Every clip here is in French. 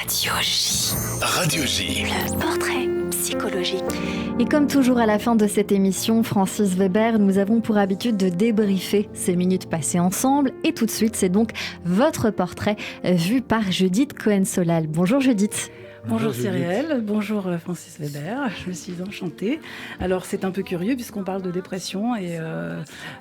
Radio J. Radio J. Le portrait psychologique. Et comme toujours à la fin de cette émission, Francis Weber, nous avons pour habitude de débriefer ces minutes passées ensemble. Et tout de suite, c'est donc votre portrait vu par Judith Cohen-Solal. Bonjour Judith. Bonjour Cyrielle, bonjour Francis Weber, je suis enchantée. Alors c'est un peu curieux puisqu'on parle de dépression et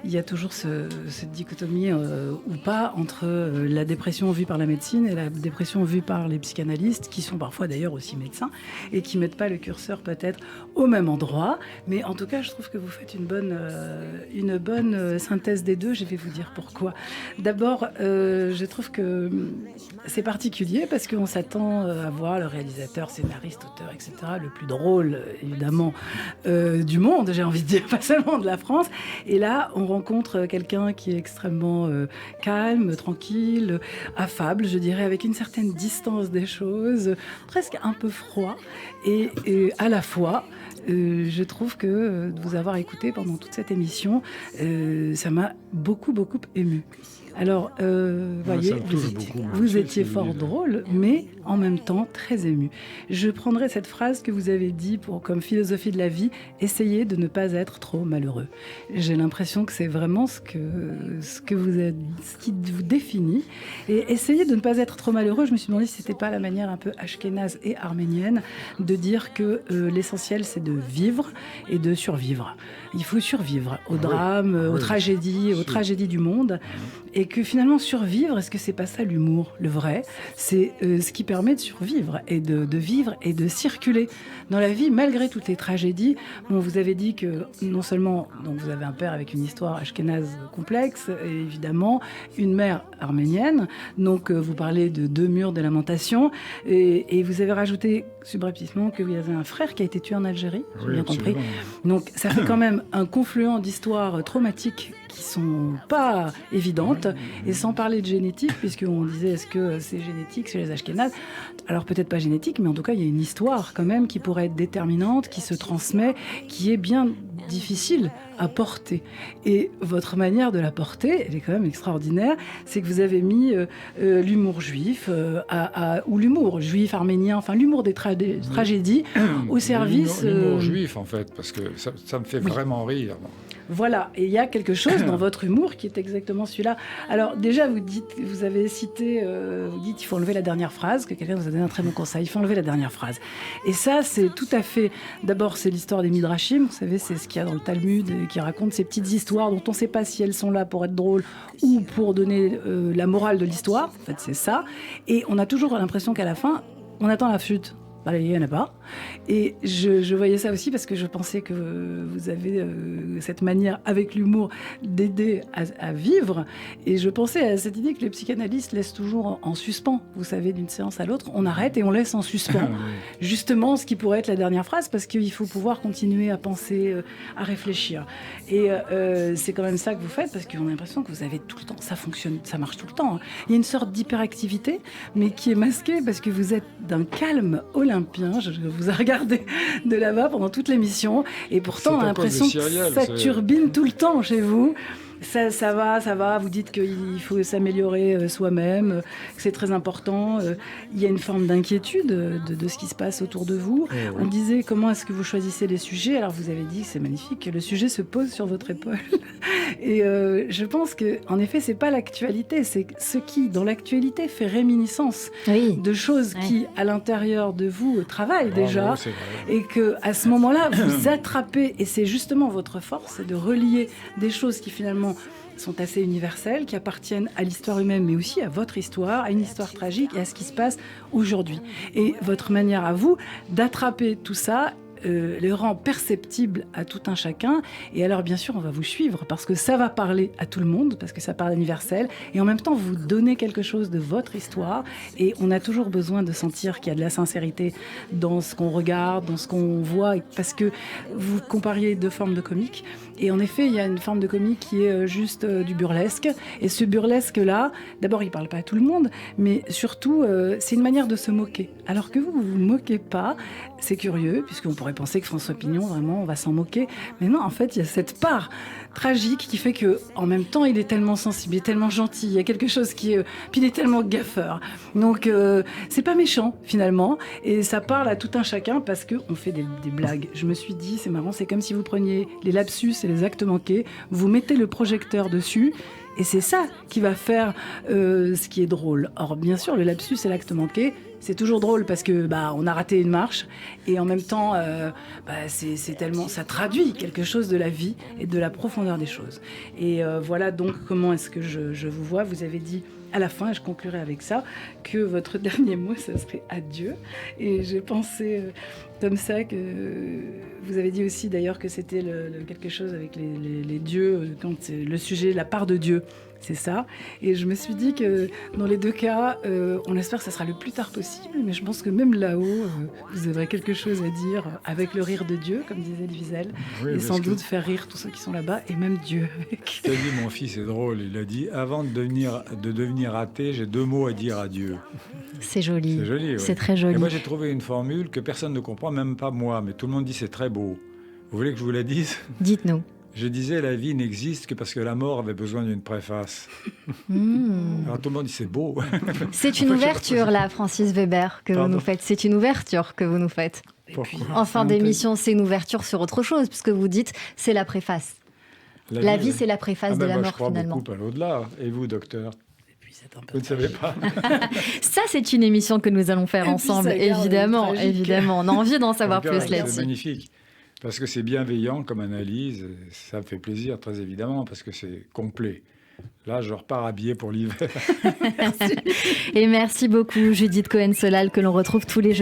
il y a toujours cette dichotomie ou pas entre la dépression vue par la médecine et la dépression vue par les psychanalystes qui sont parfois d'ailleurs aussi médecins et qui ne mettent pas le curseur peut-être au même endroit. Mais en tout cas je trouve que vous faites une bonne synthèse des deux, je vais vous dire pourquoi. D'abord je trouve que c'est particulier parce qu'on s'attend à voir le réalisateur, scénariste, auteur, etc., le plus drôle, évidemment, du monde, j'ai envie de dire, pas seulement de la France. Et là, on rencontre quelqu'un qui est extrêmement calme, tranquille, affable, je dirais, avec une certaine distance des choses, presque un peu froid. Et à la fois, je trouve que de vous avoir écouté pendant toute cette émission, ça m'a beaucoup ému. Alors, voyez, vous étiez fort drôle, mais en même temps très ému. Je prendrai cette phrase que vous avez dit comme philosophie de la vie, essayez de ne pas être trop malheureux. J'ai l'impression que c'est vraiment ce qui vous définit. Et essayez de ne pas être trop malheureux, je me suis demandé si c'était pas la manière un peu ashkénaze et arménienne de dire que l'essentiel c'est de vivre et de survivre. Il faut survivre aux drames, aux tragédies du monde. Et que finalement survivre, est-ce que c'est pas ça l'humour, le vrai ? C'est ce qui permet de survivre et de vivre et de circuler dans la vie malgré toutes les tragédies. Bon, vous avez dit que non seulement donc vous avez un père avec une histoire ashkénaze complexe et évidemment une mère arménienne. Donc vous parlez de 2 murs de lamentation et vous avez rajouté subrepticement que vous avez un frère qui a été tué en Algérie, j'ai bien compris. Donc ça fait quand même un confluent d'histoires traumatiques qui sont pas évidentes, et sans parler de génétique, puisqu'on disait est-ce que c'est génétique chez les Ashkénazes ? Alors peut-être pas génétique, mais en tout cas il y a une histoire quand même qui pourrait être déterminante, qui se transmet, qui est bien difficile à porter. Et votre manière de la porter, elle est quand même extraordinaire, c'est que vous avez mis l'humour juif, ou l'humour juif, arménien, enfin l'humour des tragédies au service... L'humour juif en fait, parce que ça me fait vraiment rire. Voilà, et il y a quelque chose dans votre humour qui est exactement celui-là. Alors déjà, vous avez cité, vous dites il faut enlever la dernière phrase, que quelqu'un vous a donné un très bon conseil, il faut enlever la dernière phrase. Et ça, c'est tout à fait... D'abord, c'est l'histoire des Midrashim, vous savez, c'est ce qu'il y a dans le Talmud, qui raconte ces petites histoires dont on ne sait pas si elles sont là pour être drôles ou pour donner la morale de l'histoire. En fait, c'est ça. Et on a toujours l'impression qu'à la fin, on attend la chute. Il n'y en a pas. Et je voyais ça aussi parce que je pensais que vous avez cette manière, avec l'humour, d'aider à vivre. Et je pensais à cette idée que les psychanalystes laissent toujours en suspens. Vous savez, d'une séance à l'autre, on arrête et on laisse en suspens. Justement, ce qui pourrait être la dernière phrase, parce qu'il faut pouvoir continuer à penser, à réfléchir. Et c'est quand même ça que vous faites, parce qu'on a l'impression que vous avez tout le temps, ça fonctionne, ça marche tout le temps. Il y a une sorte d'hyperactivité, mais qui est masquée parce que vous êtes d'un calme olympien. Je vous ai regardé de là-bas pendant toute l'émission et pourtant on a l'impression que ça turbine tout le temps chez vous. Ça va, vous dites qu'il faut s'améliorer soi-même, que c'est très important. Il y a une forme d'inquiétude de ce qui se passe autour de vous. On disait comment est-ce que vous choisissez les sujets. Alors vous avez dit, c'est magnifique, que le sujet se pose sur votre épaule. Et je pense qu'en effet, c'est pas l'actualité, c'est ce qui, dans l'actualité, fait réminiscence de choses qui, à l'intérieur de vous, travaillent déjà. Et qu'à ce moment-là, vous attrapez, et c'est justement votre force, c'est de relier des choses qui finalement sont assez universelles, qui appartiennent à l'histoire humaine, mais aussi à votre histoire, à une histoire tragique et à ce qui se passe aujourd'hui. Et votre manière à vous d'attraper tout ça le rend perceptible à tout un chacun. Et alors, bien sûr, on va vous suivre parce que ça va parler à tout le monde, parce que ça parle universel. Et en même temps, vous donnez quelque chose de votre histoire. Et on a toujours besoin de sentir qu'il y a de la sincérité dans ce qu'on regarde, dans ce qu'on voit. Parce que vous compariez 2 formes de comique. Et en effet, il y a une forme de comique qui est juste du burlesque. Et ce burlesque-là, d'abord, il ne parle pas à tout le monde, mais surtout, c'est une manière de se moquer. Alors que vous ne vous moquez pas, c'est curieux, puisqu'on pourrait pourrait penser que François Pignon, vraiment, on va s'en moquer. Mais non, en fait, il y a cette part tragique qui fait que, en même temps, il est tellement sensible, il est tellement gentil, il y a quelque chose qui est... Puis il est tellement gaffeur. Donc, c'est pas méchant, finalement. Et ça parle à tout un chacun parce qu'on fait des blagues. Je me suis dit, c'est marrant, c'est comme si vous preniez les lapsus et les actes manqués, vous mettez le projecteur dessus, et c'est ça qui va faire ce qui est drôle. Or, bien sûr, le lapsus et l'acte manqué, c'est toujours drôle parce que on a raté une marche et en même temps, c'est tellement, ça traduit quelque chose de la vie et de la profondeur des choses. Et voilà donc comment est-ce que je vous vois. Vous avez dit à la fin, et je conclurai avec ça, que votre dernier mot, ça serait adieu. Et j'ai pensé comme ça que vous avez dit aussi d'ailleurs que c'était quelque chose avec les dieux, quand c'est le sujet, la part de Dieu. C'est ça. Et je me suis dit que dans les deux cas, on espère que ça sera le plus tard possible, mais je pense que même là-haut, vous aurez quelque chose à dire avec le rire de Dieu, comme disait Wiesel, Oui, et sans doute faire rire tous ceux qui sont là-bas, et même Dieu. T'as dit, mon fils, c'est drôle. Il a dit, avant de devenir athée, j'ai 2 mots à dire à Dieu. C'est joli. C'est joli, ouais. C'est très joli. Et moi, j'ai trouvé une formule que personne ne comprend, même pas moi, mais tout le monde dit c'est très beau. Vous voulez que je vous la dise ? Dites-nous. Je disais, la vie n'existe que parce que la mort avait besoin d'une préface. Alors tout le monde dit, c'est beau. C'est une ouverture, là, Francis Weber, que vous nous faites. C'est une ouverture que vous nous faites. Pourquoi ? En fin d'émission, c'est une ouverture sur autre chose, puisque vous dites, c'est la préface. La vie, c'est la préface de la moi, mort, je crois finalement. beaucoup à l'au-delà. Et vous, docteur ? C'est un peu Vous ne savez pas. Ça, c'est une émission que nous allons faire Et puis, ensemble, ça garde évidemment. tragique. Évidemment, on a envie d'en savoir Regarde, plus c'est là-dessus. magnifique. Parce que c'est bienveillant comme analyse. Ça me fait plaisir, très évidemment, parce que c'est complet. Là, je repars habillé pour l'hiver. Et merci beaucoup, Judith Cohen-Solal, que l'on retrouve tous les jeudis.